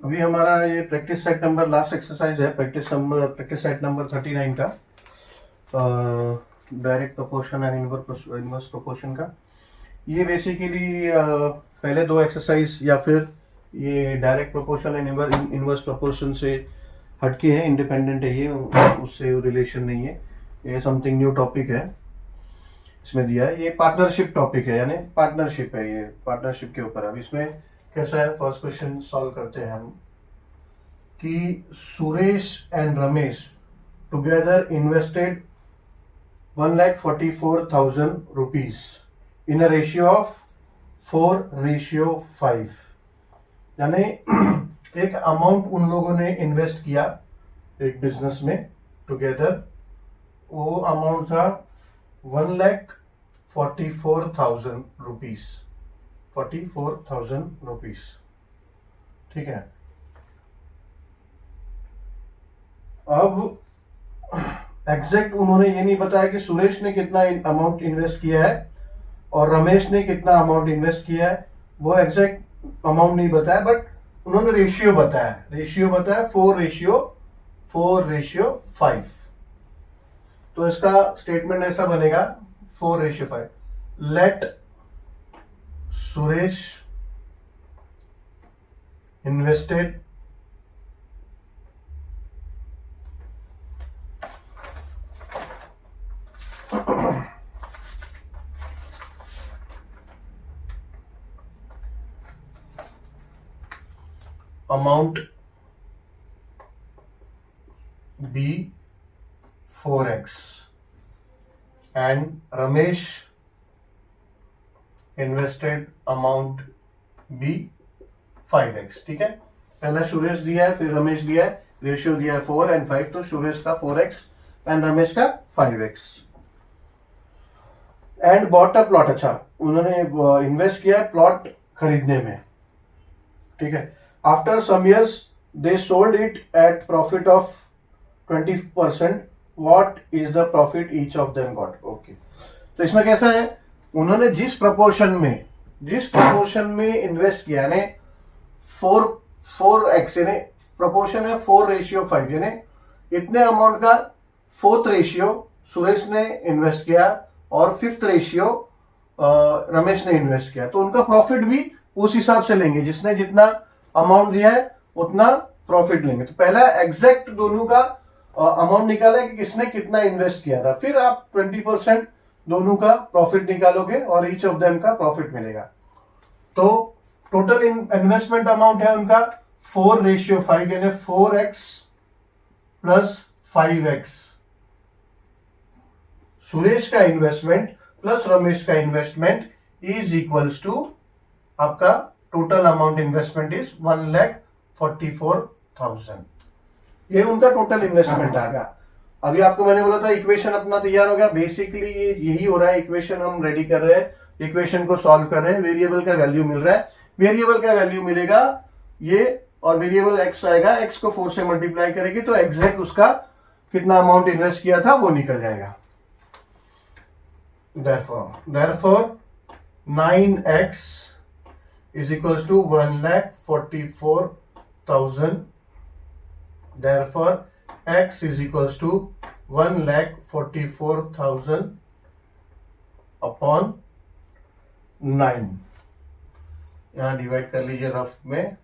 अभी हमारा ये practice set number last exercise है, प्रैक्टिस सेट नंबर 39 का direct proportion and inverse proportion का। ये बेसिकली पहले दो एक्सरसाइज या फिर ये direct proportion and inverse proportion से हटके है, इंडिपेंडेंट है, ये उससे रिलेशन नहीं है, ये समथिंग न्यू टॉपिक है इसमें दिया है। ये पार्टनरशिप टॉपिक है, यानी पार्टनरशिप है, ये पार्टनरशिप के ऊपर। अब इसमें कैसा है, फर्स्ट क्वेश्चन सॉल्व करते हैं हम कि Suresh and Ramesh together invested 1,44,000 rupees in a ratio of 4:5, यानी एक अमाउंट उन लोगों ने इन्वेस्ट किया एक बिजनेस में टुगेदर, वो अमाउंट था 1,44,000 रुपीज, 44,000 रुपीज, ठीक है। अब एग्जैक्ट उन्होंने ये नहीं बताया कि सुरेश ने कितना अमाउंट इन्वेस्ट किया है और रमेश ने कितना अमाउंट इन्वेस्ट किया है, वो एग्जैक्ट अमाउंट नहीं बताया, बट उन्होंने रेशियो बताया, 4:5। तो इसका स्टेटमेंट ऐसा बनेगा 4:5। Let Suresh invested amount be 4x and Ramesh invested amount be 5x, ठीक है। पहला सुरेश दिया है, फिर रमेश दिया है, रेशियो दिया है 4 and 5, तो सुरेश का 4x एंड रमेश का 5x। And bought a plot, अच्छा उन्होंने इन्वेस्ट किया है प्लॉट खरीदने में, ठीक है। After some years they sold it at profit of 20%, what is the profit each of them got, okay. तो इसमें कैसा है, उन्होंने जिस प्रपोर्शन में इन्वेस्ट किया, यानी 4x, यानी प्रपोर्शन है 4:5, यानी इतने अमाउंट का 4th रेशियो सुरेश ने इन्वेस्ट किया और 5th रेशियो रमेश ने इन्वेस्ट किया, तो उनका प्रॉफिट भी उस हिसाब से लेंगे, जिसने जितना अमाउंट दिया है उतना प्रॉफिट लेंगे। तो पहला एग्जैक्ट दोनों का अमाउंट निकाला है कि किसने कितना इन्वेस्ट किया था, फिर आप 20% दोनों का प्रॉफिट निकालोगे और ईच ऑफ देम का प्रॉफिट मिलेगा। तो टोटल इन्वेस्टमेंट अमाउंट है उनका 4:5, यानी 4x प्लस 5x। सुरेश का इन्वेस्टमेंट प्लस रमेश का इन्वेस्टमेंट इज इक्वल्स टू, आपका टोटल अमाउंट इन्वेस्टमेंट इज 1,44,000। ये उनका टोटल इन्वेस्टमेंट आ गया। अभी आपको मैंने बोला था इक्वेशन अपना तैयार हो गया, बेसिकली ये यही हो रहा है, इक्वेशन हम रेडी कर रहे हैं, इक्वेशन को सॉल्व कर रहे हैं, वेरिएबल का वैल्यू मिल रहा है, वेरिएबल का वैल्यू मिलेगा ये, और वेरिएबल x आएगा, x को 4 से मल्टीप्लाई करेगी तो एग्जैक्ट उसका कितना अमाउंट इन्वेस्ट किया था वो निकल जाएगा। therefore 9x is equals to 1,44,000. Therefore x is equals to 1,44,000 upon 9। यहाँ डिवाइड कर लीजिए रफ में,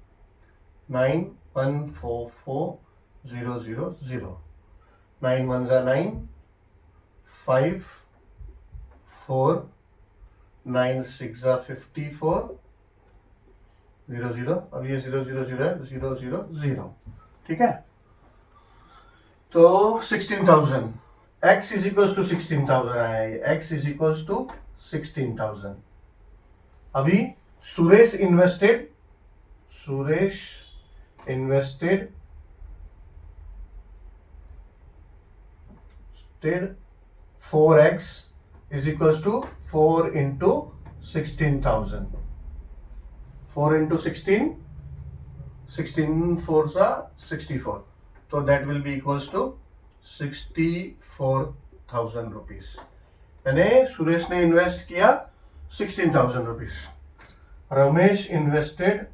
9,144,000, 9 1 जा 9, 5 4, 9 6 जा 54, 0 0, अब ये 0 0 0 है, 0 0 0, ठीक है। तो 16,000, x इज इक्वल्स टू 16,000 आया है, x इज इक्वल्स टू 16,000। अभी Suresh invested 4x is equals to 4 into 16,000, 4 into 16, 16 4s are 64, so that will be equals to 64,000 rupees। यानी सुरेश ने इन्वेस्ट किया 16,000 rupees, Ramesh invested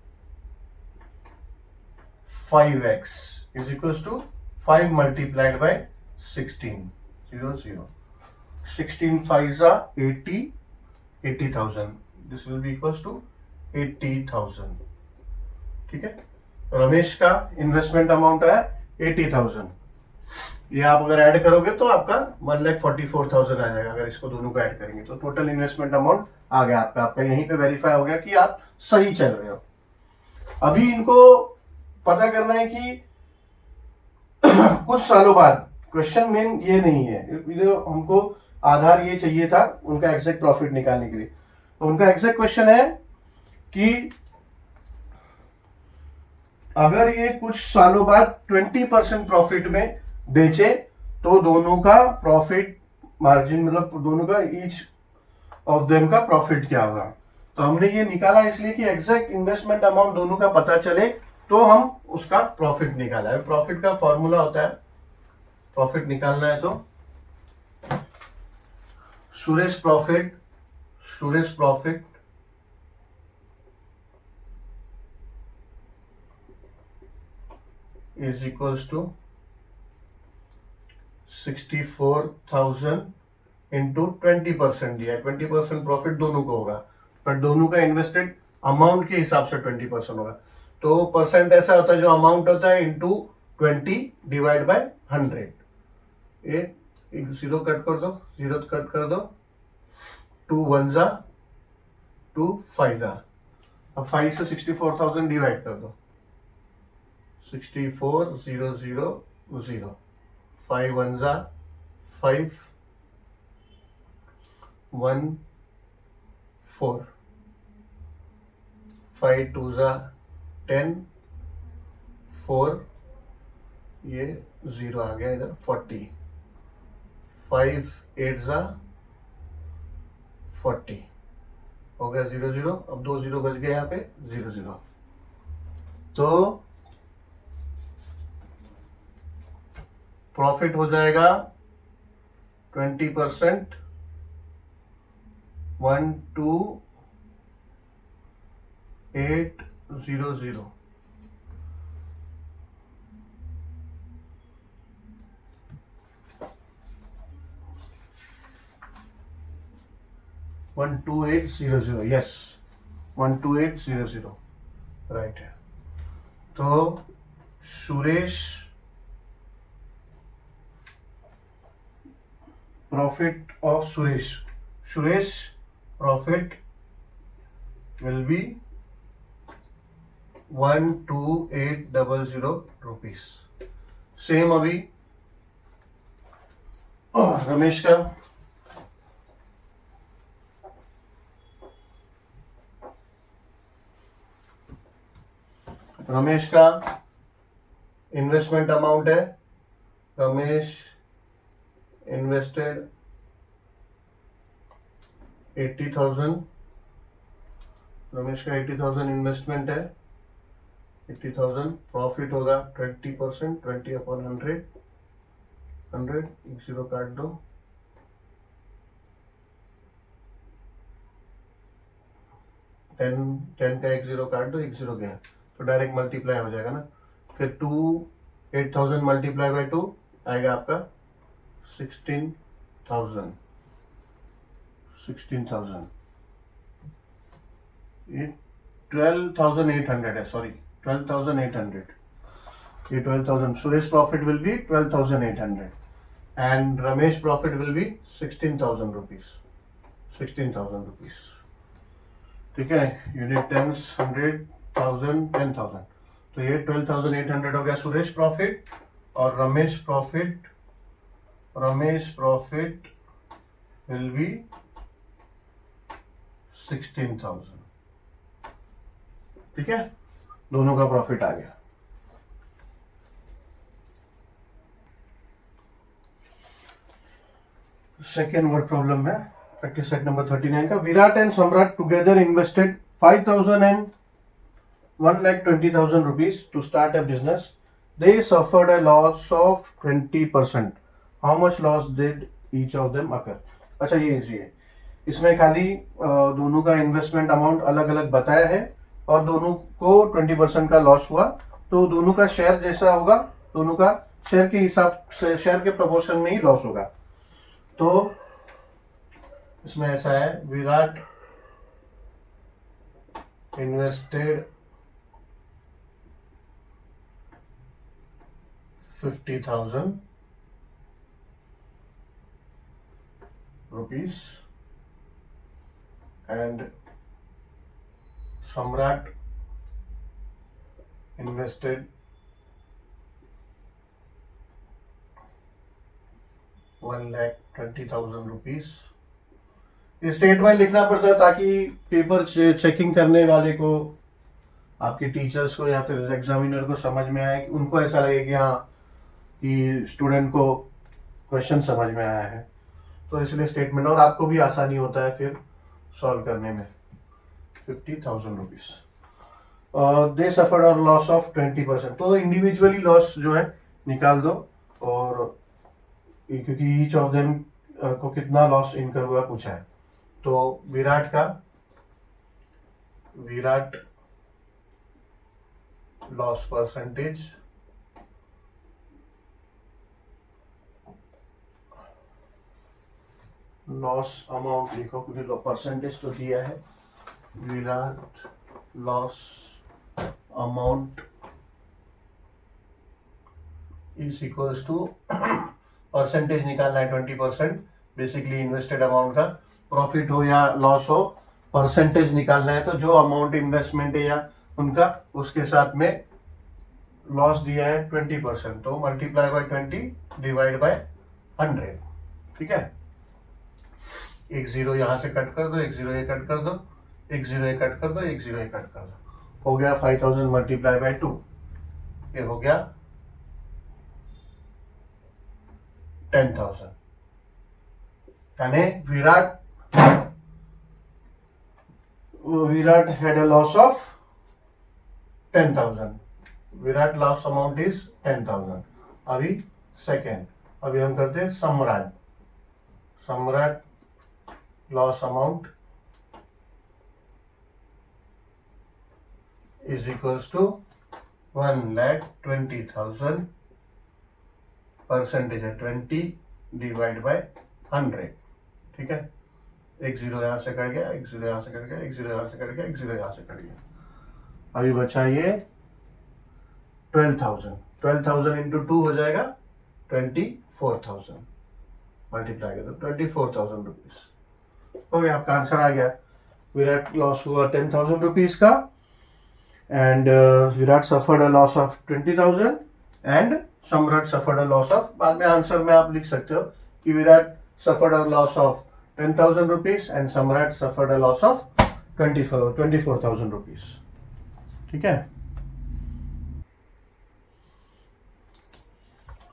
5x is equals to 5 multiplied by 16 0 0 16 5s are 80,000. This will be equals to 80,000. ठीक है, रमेश का investment amount है 80,000. ये आप अगर ऐड करोगे तो आपका 1,44,000 आ जाएगा. अगर इसको दोनों को ऐड करेंगे तो टोटल इन्वेस्टमेंट अमाउंट आ गया आपका यहीं पे वेरीफाई हो गया कि आप सही चल रहे हो. अभी इनको पता करना है कि कुछ सालों बाद, क्वेश्चन मेन ये नहीं है, हमको आधार ये चाहिए था उनका एग्जैक्ट प्रॉफिट निकालने के लिए. तो उनका एग्जैक्ट क्वेश्चन है कि अगर ये कुछ सालों बाद 20% प्रॉफिट में बेचे तो दोनों का प्रॉफिट मार्जिन, मतलब दोनों का ईच ऑफ देम का प्रॉफिट क्या होगा. तो हमने ये निकाला इसलिए कि एग्जैक्ट इन्वेस्टमेंट अमाउंट दोनों का पता चले तो हम उसका प्रॉफिट निकाला है. प्रॉफिट का फॉर्मूला होता है, प्रॉफिट निकालना है तो Suresh profit is equals to 64,000 into 20% दिया. 20% प्रॉफिट दोनों को होगा, पर दोनों का इन्वेस्टेड अमाउंट के हिसाब से 20% होगा. तो परसेंट ऐसा होता है जो अमाउंट होता है इंटू 20 डिवाइड बाय 100. एक जीरो कट कर दो, 2 1 जा 2 5 जा. अब 5 से 64,000 डिवाइड कर दो. 64,000 5 1 जा 5 1 4 5 2 जा 10 4 ये 0 आ गया इधर 40 5 8 जा 40 हो गया 0 0. अब 2 0 बच गए यहाँ पे 0 0. तो प्रॉफिट हो जाएगा 20% 12800. 12800, यस 12800 राइट है. तो Suresh profit of Suresh profit will be 12800 rupees. Same अभी रमेश का इन्वेस्टमेंट अमाउंट है. रमेश इन्वेस्टेड 80,000. रमेश का 80,000 इन्वेस्टमेंट है. 80,000 प्रॉफिट होगा 20%, 20/100. 100 एक जीरो काट दो. 10 का एक जीरो काट दो, एक जीरो गया तो डायरेक्ट मल्टीप्लाई हो जाएगा ना. फिर 8,000 मल्टीप्लाई बाय 2 आएगा आपका 16,000. ये 12,800 है, सॉरी 12,800. ये 12,000. Suresh profit will be 12,800 and Ramesh profit will be 16,000 rupees. 16,000 rupees. ठीक है, यूनिट टेंस 100,000 10,000. तो ये 12,800 हो गया सुरेश प्रॉफिट. और रमेश प्रॉफिट विल बी 16,000. ठीक है, दोनों का प्रॉफिट आ गया. सेकेंड वर्ड प्रॉब्लम में प्रैक्टिस सेट नंबर 39 का. विराट एंड सम्राट together invested 5,000 and 1,20,000 rupees to start a business. They suffered a loss of 20%. How much loss did each of them occur? अच्छा, ये इजी है. इसमें खाली दोनों का इन्वेस्टमेंट अमाउंट अलग अलग बताया है और दोनों को 20% का लॉस हुआ तो दोनों का शेयर जैसा होगा, दोनों का शेयर के हिसाब से, शेयर के प्रोपोर्शन में ही लॉस होगा। तो इसमें ऐसा है, Virat invested 50,000 rupees and Samrat invested 1,20,000 rupees। ये स्टेटमेंट लिखना पड़ता है ताकि पेपर चेकिंग करने वाले को, आपके टीचर्स को या फिर एग्जामिनर को समझ में आए, कि उनको ऐसा लगे कि हाँ कि स्टूडेंट को क्वेश्चन समझ में आया है। तो इसलिए स्टेटमेंट, और आपको भी आसानी होता है फिर सॉल्व करने में। 50,000 रुपीज, दे सफर्ड और लॉस ऑफ 20%। तो इंडिविजुअली लॉस जो है निकाल दो, और क्योंकि ईच ऑफ देम को कितना लॉस इनकर हुआ पूछा है। तो Virat loss percentage, loss amount लिखो क्योंकि परसेंटेज तो दिया है। Virat loss amount is equals to, percentage निकालना है 20%, बेसिकली इन्वेस्टेड अमाउंट का। प्रॉफिट हो या लॉस हो, परसेंटेज निकालना है, तो जो अमाउंट इन्वेस्टमेंट है या उनका, उसके साथ में लॉस दिया है 20%, तो मल्टीप्लाई बाय 20 डिवाइड बाय 100। ठीक है, एक जीरो यहां से कट कर दो, एक जीरो ये कट कर दो, एक जीरो ये कट कर दो, एक जीरो ये कट कर दो, हो गया 5,000 मल्टीप्लाई बाय 2, ये हो गया 10,000। यानी Virat had a loss of 10,000। Virat loss amount is 10,000। अभी सेकेंड, अभी हम करते हैं Samrat loss amount is equals to 1,20,000, percentage है 20 डिवाइड बाय 100। ठीक है, एक जीरो यहां से कट गया, एक जीरो यहां से कट गया, एक जीरो यहां से कट गया, एक जीरो यहां से कट गया। अभी बचा ये 12,000 इंटू 2 हो जाएगा 24,000, मल्टीप्लाई कर दो 24,000 रुपीज। हो गया, आपका आंसर आ गया। विराट लॉस हुआ 10,000 रुपीज का, and Virat suffered a loss of 20,000 and Samrat suffered a loss of, बाद में आंसर में आप लिख सकते हो कि Virat suffered a loss of 10,000 rupees and Samrat suffered a loss of 24,000 rupees. ठीक है,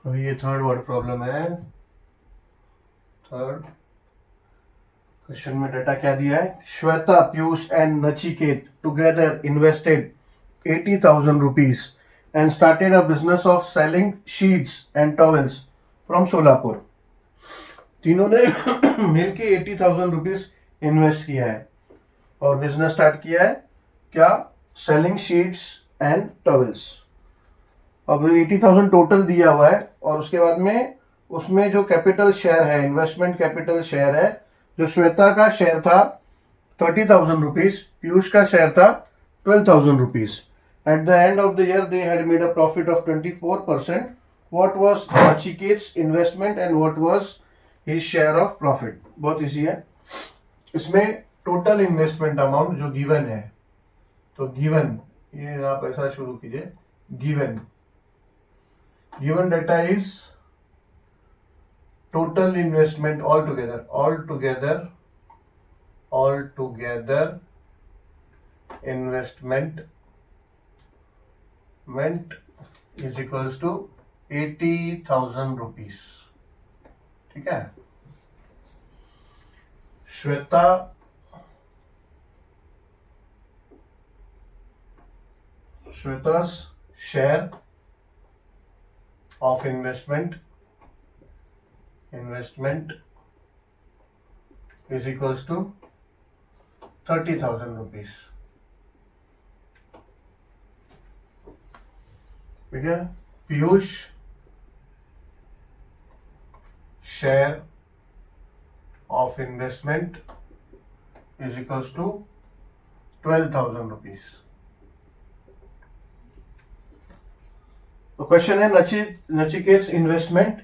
अभी ये थर्ड वर्ड प्रॉब्लम है। थर्ड क्वेश्चन में डाटा क्या दिया है? Shweta, Piyush and Nachiket together invested 80,000 rupees and started a business of selling sheets and towels from Solapur. तीनों ने मिलके 80,000 रुपीज इन्वेस्ट किया है और बिजनेस स्टार्ट किया है, क्या? Selling sheets and towels. अब 80,000 टोटल दिया हुआ है, और उसके बाद में उसमें जो कैपिटल शेयर है, इन्वेस्टमेंट कैपिटल शेयर है, जो श्वेता का शेयर था 30,000 रुपीज, पीयूष का शेयर था 12,000 rupees. At the end of the year, they had made a profit of 24%. What was Nachiket's investment and what was his share of profit? बहुत easy है। इसमें total investment amount जो given है, तो given, ये आप ऐसा शुरू कीजिए, given data is total investment all together investment is equals to 80,000 rupees. ठीक है, श्वेता's share of investment is equals to 30,000 rupees. ठीक है, Piyush share of investment is equals to 12,000 rupees. तो क्वेश्चन है नचिकेत इन्वेस्टमेंट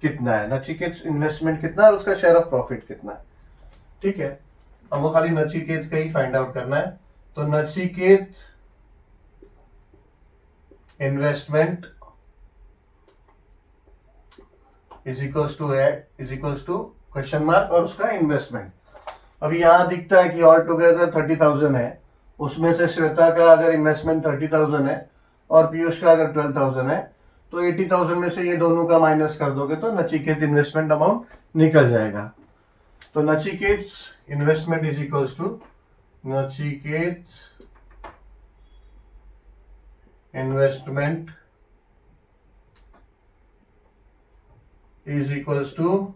कितना है, नचिकेत इन्वेस्टमेंट कितना है और उसका शेयर ऑफ प्रॉफिट कितना है। ठीक है, हमको खाली नचिकेत का ही फाइंड आउट करना है। तो Nachiket investment is equals to question mark और उसका इन्वेस्टमेंट। अभी यहां दिखता है कि ऑल टुगेदर 30,000 है, उसमें से श्वेता का अगर इन्वेस्टमेंट 30,000 है और पीयूष का अगर 12,000 है, तो 80,000 में से ये दोनों का माइनस कर दोगे तो नचिकेत इन्वेस्टमेंट अमाउंट निकल जाएगा। तो Nachiket investment is equals to Nachiket investment is equals to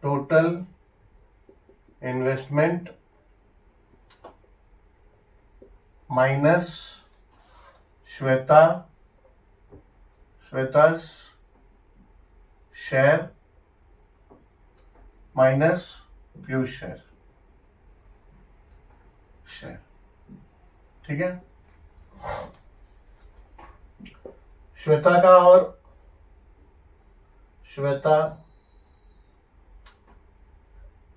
total investment minus श्वेता's शेयर माइनस पीयूष शेयर। ठीक है, श्वेता का और Shweta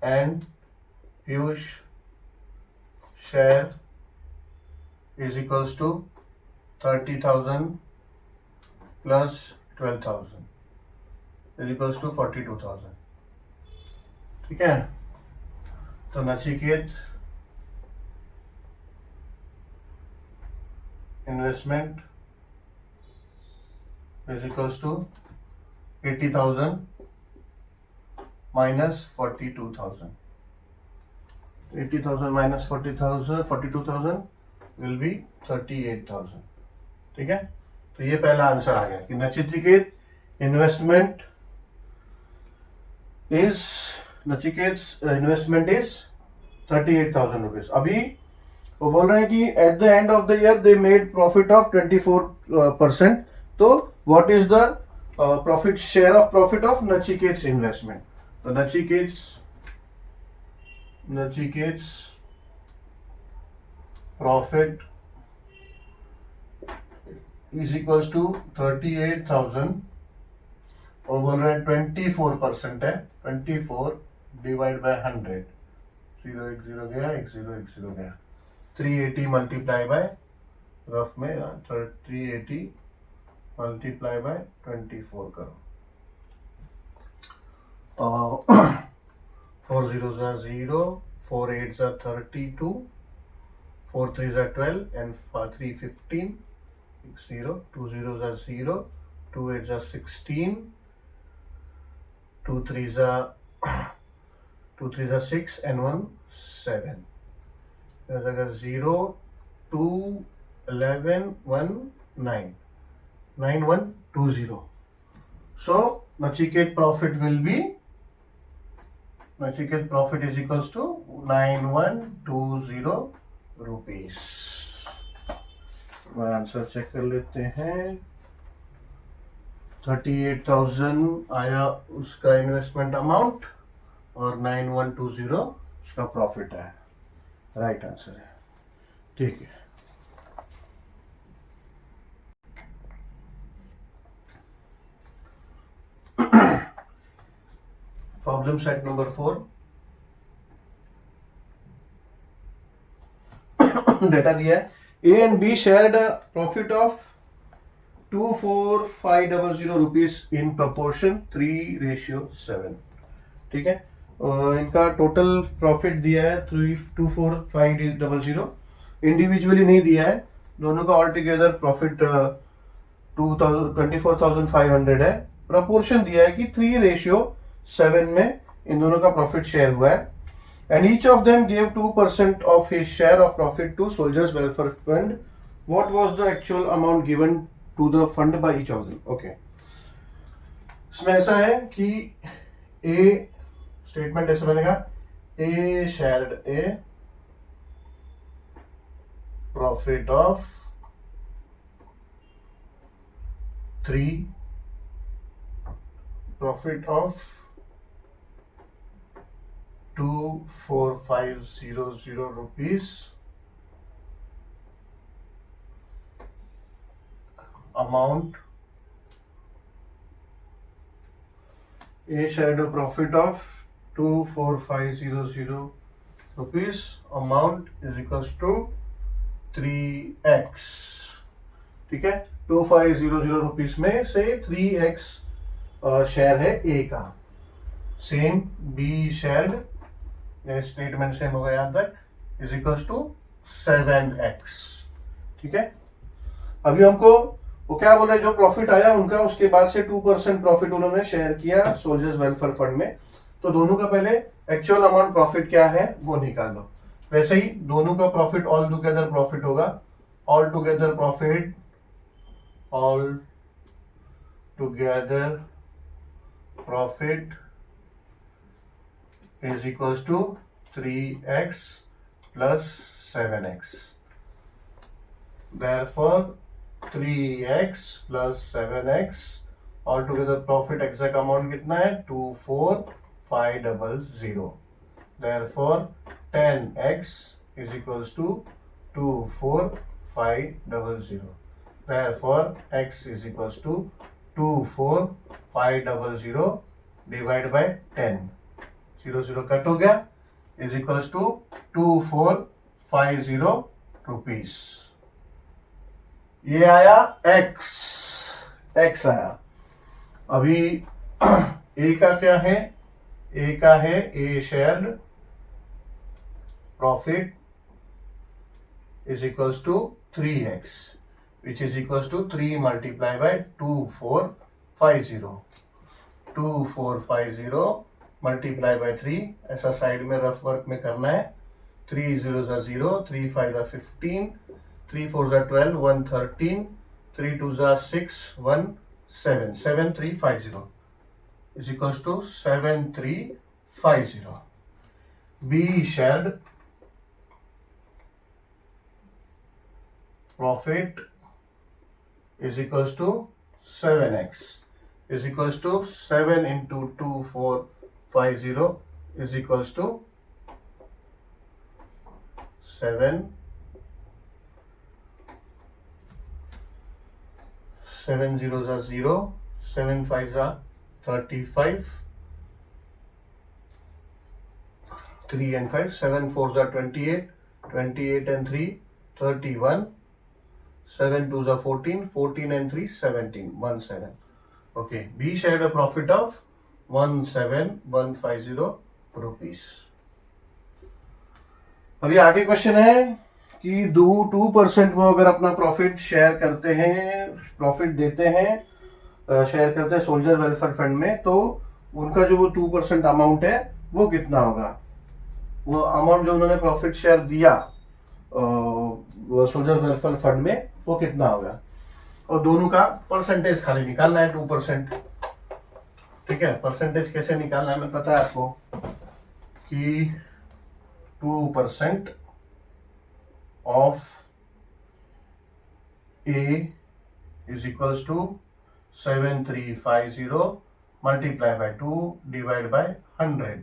and Piyush share is equals to 30,000 plus 12,000 is equals to 42,000। ठीक है, तो Nachiket investment is equals to 80,000 minus 42,000। 80,000 minus 42,000 will be 38,000। ठीक है, तो ये पहला आंसर आ गया कि नचिकेत इन्वेस्टमेंट इज 38,000 रुपीज। अभी वो बोल रहे हैं कि at the end of the year they made profit of 24%। तो what is the profit share of profit of Nachiket investment. तो Nachiket profit is equals to 38,000 और बोल रहे हैं 24% है, 24 डिवाइड बाय 100, 0 1 0 गया, 1 0 1 0 गया, 380 मल्टीप्लाई बाय रफ में 380 मल्टीप्लाई बाय 24 करो, 4 0 0, 4 8 32, 4 3 12 and 3 15, 0 2 0 0, 2 8 16, 2 3 6 and 1 7, 0 2 11 1 9 9 1 2 0। So Nachiket profit will be Nachiket profit is equals to 9120 rupees. Answer check कर लेते हैं। 38,000 आया उसका इन्वेस्टमेंट अमाउंट और 9120 उसका प्रॉफिट है। राइट आंसर है। ठीक है, प्रॉब्लम सेट नंबर 4। डेटा दिया है A and be shared profit of 24,500 rupees in proportion 3:7। ठीक है, इनका टोटल प्रॉफिट दिया है 24,500, इंडिविजुअली नहीं दिया है, दोनों का ऑल टुगेदर प्रॉफिट 24,500 है। प्रपोर्शन दिया है कि 3:7 में इन दोनों का प्रॉफिट शेयर हुआ है। And each of them gave 2% of his share of profit to Soldiers Welfare Fund. What was the actual amount given to the fund by each of them? Okay. इसमें ऐसा है कि A स्टेटमेंट ऐसे बनेगा, A shared a profit of 24500 rupees, amount A shared a profit of 24500 rupees, amount is equals to 3x. ठीक है, 2500 rupees में से 3x शेयर है ए का. Same B share, statement same होगा यहां तक, इज इक्वल्स टू 7x. ठीक है, अभी हमको वो क्या बोल रहे हैं, जो प्रॉफिट आया उनका, उसके बाद से 2% प्रॉफिट उन्होंने शेयर किया सोल्जर्स वेलफेयर फंड में. तो दोनों का पहले एक्चुअल अमाउंट प्रॉफिट क्या है वो निकाल लो. वैसे ही दोनों का प्रॉफिट ऑल टुगेदर प्रॉफिट होगा. All together profit is equals to 3x plus 7x. Therefore 3x plus 7x all together profit exact amount कितना है 24500. Therefore 10x is equals to 24500. Therefore x is equals to 24500 divided by 10. 0 cut हो गया, is equals to 2450 rupees. ये आया x आया. अभी ए का क्या है, ए का है A shared profit is equals to 3x, which is equals to 3 multiplied by 2450. 2450 multiply by 3, ऐसा साइड में रफ वर्क में करना है. 3 0 0, 3 5 15, 3 4 12, 1 13, 3 2 6, 1 7, 7350 is equals to 7350. B shared profit is equals to 7x is equals to 7 into 2450 is equals to 7 0 0, 7 5 35, 3 and 5, 7 4 28, 28 and 3 31, 7 2 14, 14 and 3 17, 17. Okay, B shared a profit of 17150 rupees. अभी आगे question है कि 2% वो अगर अपना प्रॉफिट शेयर करते हैं, प्रॉफिट देते हैं, शेयर करते हैं सोल्जर वेलफेयर फंड में, तो उनका जो वो 2% अमाउंट है वो कितना होगा. वो अमाउंट जो उन्होंने प्रॉफिट शेयर दिया सोल्जर वेलफेयर फंड में वो कितना होगा, और दोनों का परसेंटेज खाली निकालना है 2%. ठीक है, परसेंटेज कैसे निकालना है मैं पता है आपको कि 2% of A is equals to 7350 multiply by 2 divide by 100.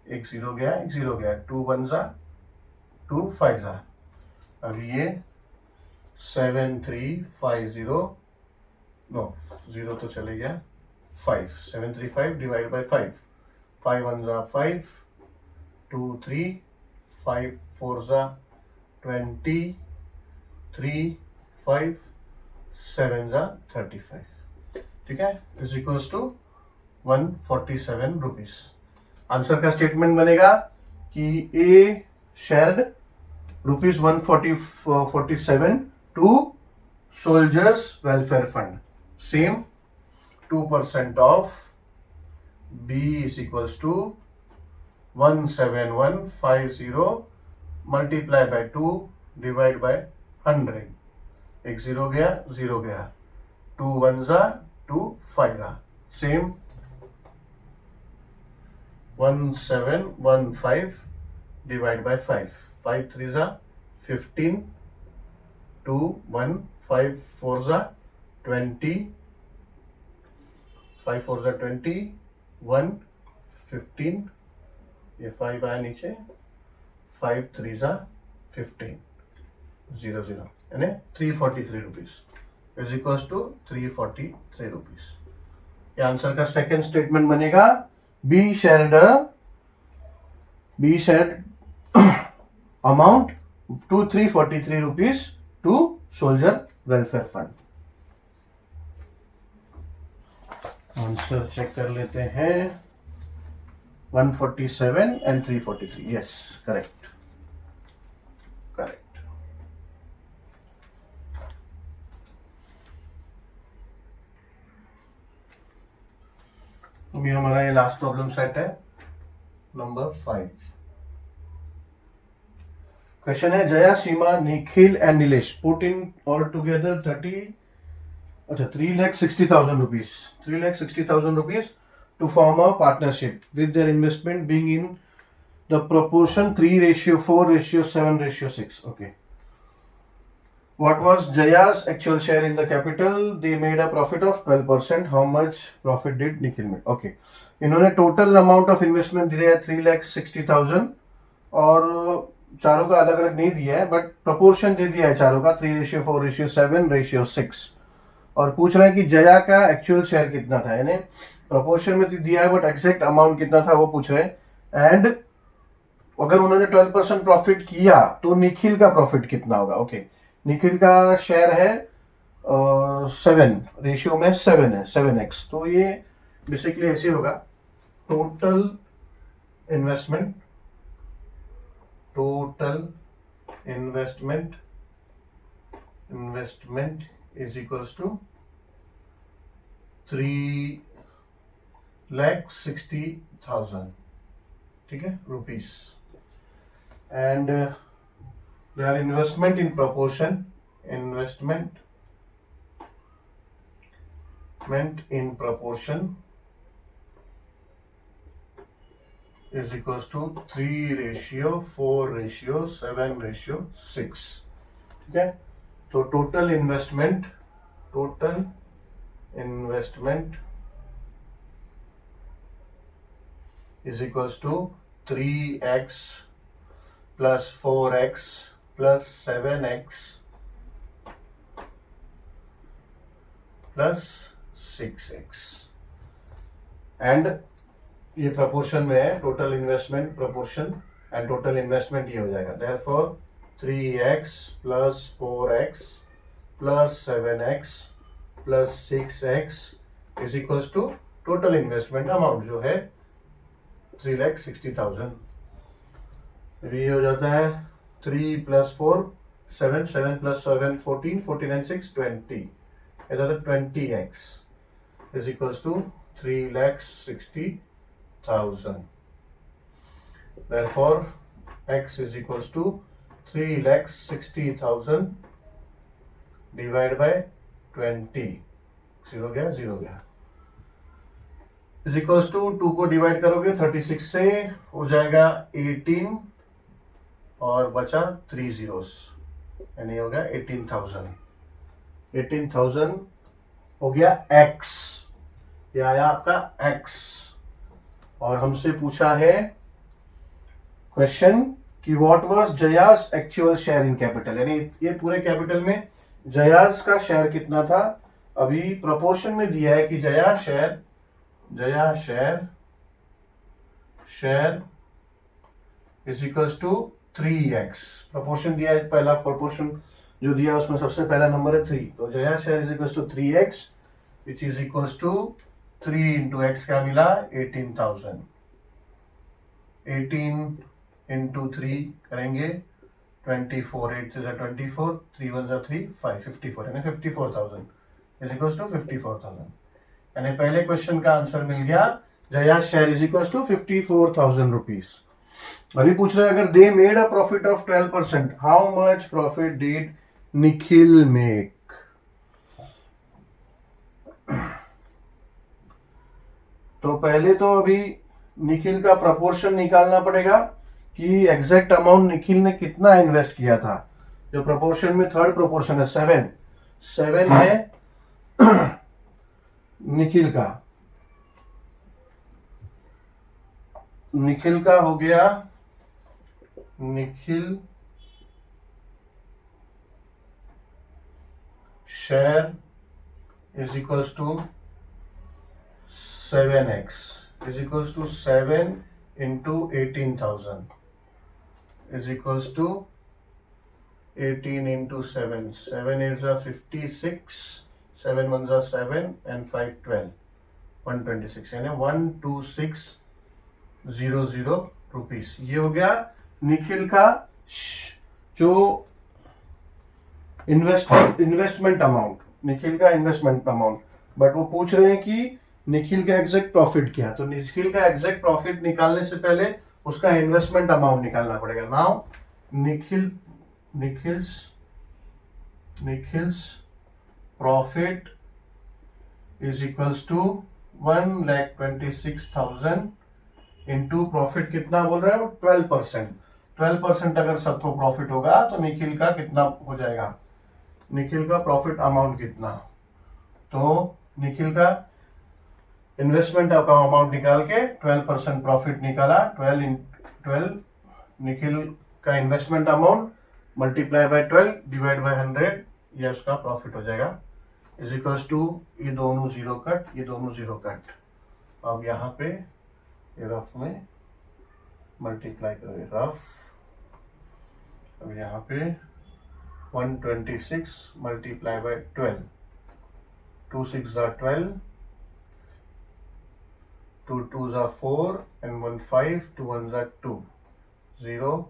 एक 0 गया, एक 0 गया, 2 1 जा 2 5 जा. अब ये 7350 नो 0 तो चले गया, 5 735 डिवाइड बाय 5, 5 1 जा 5, 2 3, 5 4 जा 20, 3 5, 7 जा 35. ठीक है, is equals to 147 rupees. Answer का स्टेटमेंट बनेगा कि A shared rupees 147 to soldiers welfare fund. Same 2% of B is equals to 17150 multiply by 2 divide by 100. एक 0 गया, 0 गया, 2 1 जा 2 5 जा. सेम 1715 डिवाइड बाय 5, 5 3 जा 15, 2 1 5 4 जा 20 5 4 जा 20 1 15 ये 5 आया नीचे 5 3 जा 15 0 0 यानी 343 rupees is equal to 343 rupees. ये आंसर का सेकंड स्टेटमेंट बनेगा B shared amount to 343 rupees to soldier welfare fund. Answer check कर लेते हैं 147 एंड 343 यस करेक्ट करेक्ट। अभी हमारा ये लास्ट प्रॉब्लम सेट है नंबर 5। क्वेश्चन है Jaya Seema Nikhil and Nilesh put in all together 3,60,000 rupees 3,60,000 rupees to form a partnership with their investment being in the proportion 3:4:7:6. Okay. What was Jaya's actual share in the capital? They made a profit of 12%. How much profit did Nikhil make? Okay. इन्होंने total amount of investment दिया है 3,60,000 और चारों का अलग अलग नहीं दिया है बट प्रोपोर्शन दे दिया है चारों का 3:4:7:6 और पूछ रहे हैं कि जया का एक्चुअल शेयर कितना था यानी प्रोपोर्शन में तो दिया है बट एग्जैक्ट अमाउंट कितना था वो पूछ रहे हैं। एंड अगर उन्होंने 12% प्रॉफिट किया तो निखिल का प्रॉफिट कितना होगा। ओके निखिल का शेयर है 7 रेशियो में 7 है 7x तो ये बेसिकली ऐसे होगा total investment is equals to 3,60,000 ठीक है rupees and their investment in proportion is equals to 3:4:7:6 ठीक है। तो total investment is equals to 3x plus 4x plus 7x plus 6x and ये प्रपोर्शन में है total investment proportion and total investment ये हो जाएगा therefore 3x plus 4x plus 7x plus 6x is equals to total investment amount जो है 3,60,000। ये हो जाता है 3 plus 4 7 7 plus 7 14 14 and 6 20 इधर 20x is equals to 3,60,000 therefore x is equals to 3,60,000 divided by 20 0 गया is equals to 2 को divide करोगे 36 से हो जाएगा 18 और बचा 3 zeros यानी हो गया 18,000 हो गया x ये आया आपका x और हमसे पूछा है क्वेश्चन कि what was Jaya's actual share in capital यानी ये पूरे कैपिटल में जयास का शेयर कितना था। अभी प्रोपोर्शन में दिया है कि Jaya share is equals to 3x proportion दिया है पहला प्रोपोर्शन जो दिया उसमें सबसे पहला नंबर है 3 तो Jaya share is equals to 3x which is equals to 3 into x क्या मिला 18,000 18 इंटू 3 करेंगे 24 8 से 24 3 1 3 5 54 यानी 54,000 इज इक्वल्स टू 54,000 यानी पहले क्वेश्चन का आंसर मिल गया Jaya share is equals to 54,000 rupees. अभी पूछ रहे हैं अगर they made a profit of 12% how much profit did Nikhil make. तो पहले तो अभी निखिल का प्रपोर्शन निकालना पड़ेगा कि एग्जैक्ट अमाउंट निखिल ने कितना इन्वेस्ट किया था। जो प्रोपोर्शन में थर्ड प्रोपोर्शन है 7 है निखिल का हो गया, Nikhil share is equals to 7x is equals to 7 into 18,000 is equals to 18 into 7. 7 8s are 56, 7 1s are 7 and 5 12, 126 यानी 12600 रुपीस। ये हो गया निखिल का जो इन्वेस्टमेंट अमाउंट, निखिल का इन्वेस्टमेंट अमाउंट। बट वो पूछ रहे हैं कि निखिल का एग्जैक्ट प्रॉफिट क्या, तो निखिल का एग्जैक्ट प्रॉफिट निकालने से पहले उसका इन्वेस्टमेंट अमाउंट निकालना पड़ेगा। Now Nikhil's profit is equals to 1,26,000 into profit कितना बोल रहे हो 12%। 12% अगर सबको प्रॉफिट होगा तो निखिल का कितना हो जाएगा, निखिल का प्रॉफिट अमाउंट कितना। तो निखिल का इन्वेस्टमेंट अमाउंट निकाल के 12% प्रॉफिट निकाला, 12 निखिल का investment amount multiply by 12 divide by 100, ये उसका प्रॉफिट हो जाएगा। इज इक्वल्स टू ये दोनों जीरो कट, ये दोनों जीरो कट। अब यहाँ पे ये रफ में मल्टीप्लाई करो, रफ। अब यहाँ पे 126 multiply by 12, 2 6 are 12, 2 2s are 4 and 1 5, 2 1s are 2, 0,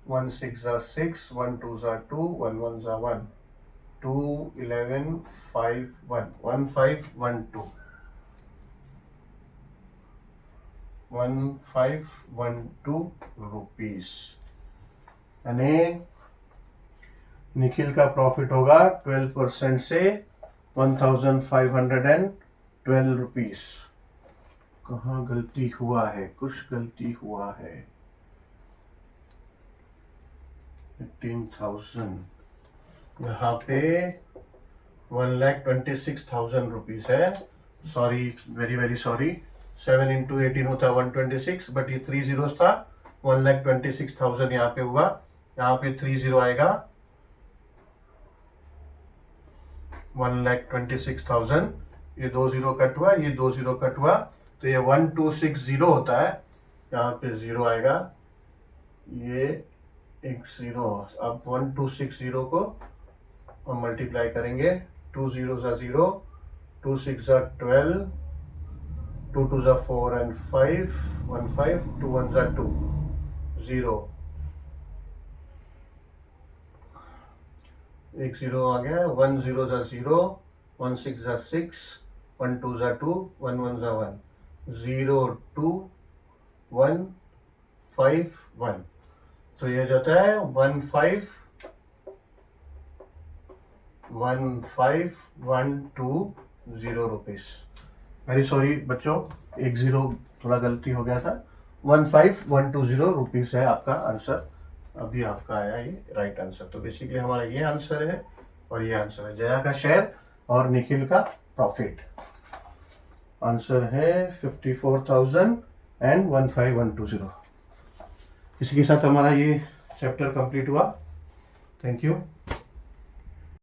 1 6 are 6, 1 2s are 2, 1 1s are 1, 2 11 5 1, 1 5 1 2, 1 5 1 2 rupees. यानी निखिल का प्रॉफिट होगा 12% से 1,512 रुपीस। कहाँ गलती हुआ है, कुछ गलती हुआ है। 18,000 यहाँ पे 1,26,000 रुपीस है। Sorry, very very sorry. 7 into 18 होता है 126, बट ये 3 zeros था। 1,26,000 यहाँ पे हुआ, यहाँ पे 3 0 आएगा। 1,26,000, ये 2 0 कट हुआ, ये 2 0 कट हुआ, तो ये 1260 होता है, यहाँ पे 0 आएगा, ये एक 0। अब 1260 को हम मल्टीप्लाई करेंगे, 2 zeros are 0, 2 6 are 12, 2 2s are 4 and 5, 1 5, 2 1s are 2, 0, एक 0 आ गया। 1 zeros are 0, 1 6 are 6, 1 2s are 2, 1 1s are 1, 0 2 1 5 1। तो ये जाता है 15,120 रुपीस। वेरी सॉरी बच्चों, एक 0 थोड़ा गलती हो गया था। 15,120 रुपीस है आपका आंसर। अभी आपका आया ये राइट आंसर। तो बेसिकली हमारा ये आंसर है और ये आंसर है, जया का शेयर और निखिल का प्रॉफिट। आंसर है 54,015,120। इसी के साथ हमारा ये चैप्टर कंप्लीट हुआ। Thank you.